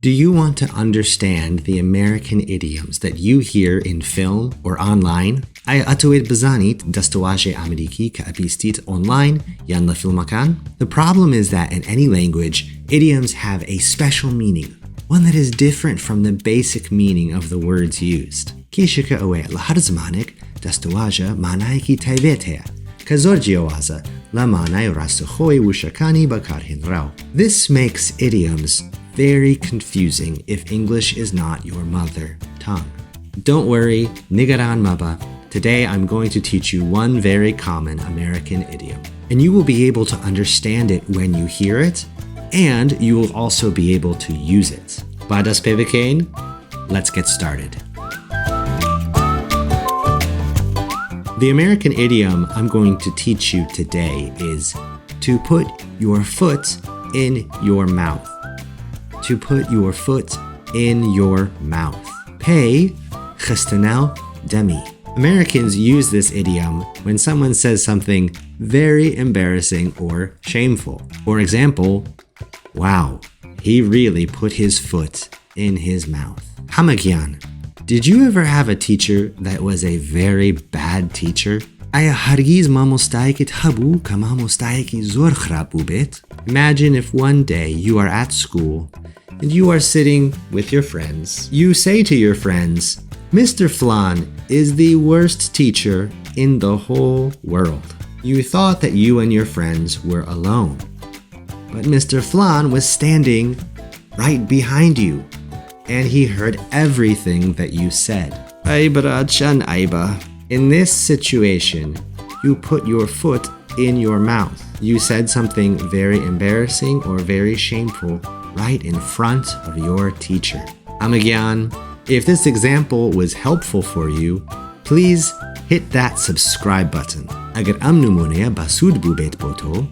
Do you want to understand the American idioms that you hear in film or online? I atoed بزانيت دەستەواژەی ئەمریکی کە ئەبیستیت online یان لە فیلمەکان? The problem is that in any language, idioms have a special meaning, one that is different from the basic meaning of the words used. کێشەکە ئەوەیە لە هەر زمانێک دەستەواژە مانایەکی تایبێت هەیە کە زۆر جیاوازە لە مانای ڕاستەخۆی وشەکانی بەکارهێنراو. This makes idioms very confusing if English is not your mother tongue. Don't worry, nigaran maba. Today I'm going to teach you one very common American idiom. And you will be able to understand it when you hear it, and you will also be able to use it. Badas pevikain? Let's get started. The American idiom I'm going to teach you today is to put your foot in your mouth. To put your foot in your mouth. Pay خستناو demi. Americans use this idiom when someone says something very embarrassing or shameful. For example, wow, he really put his foot in his mouth. Hamagyan, did you ever have a teacher that was a very bad teacher? Aya hargiz mamostayekit habu ka mamostayeki zor khrab bubet? Imagine if one day you are at school and you are sitting with your friends. You say to your friends, Mr. Flan is the worst teacher in the whole world. You thought that you and your friends were alone. But Mr. Flan was standing right behind you, and he heard everything that you said. In this situation, you put your foot in your mouth. You said something very embarrassing or very shameful right in front of your teacher. Amagyan, if this example was helpful for you, please hit that subscribe button. Agar amnumuneya basud bubet boto,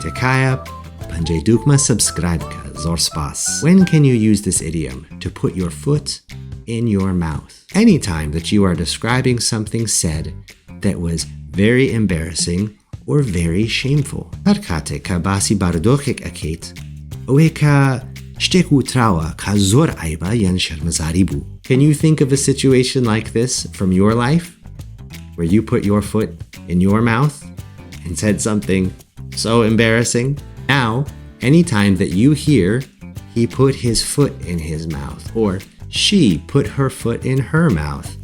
tekaya panjaydukma subscribe ka zor spas. When can you use this idiom to put your foot in your mouth? Anytime that you are describing something said that was very embarrassing or very shameful. Tarkate ka basi bardokhek akit, oeka shtek utrawa ka zor aiba yan sharmazari bu. Can you think of a situation like this from your life, where you put your foot in your mouth and said something so embarrassing? Now, anytime that you hear, he put his foot in his mouth, or she put her foot in her mouth,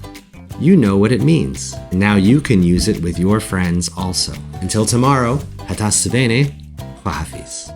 you know what it means. And now you can use it with your friends also. Until tomorrow, hatasvene, hafiz.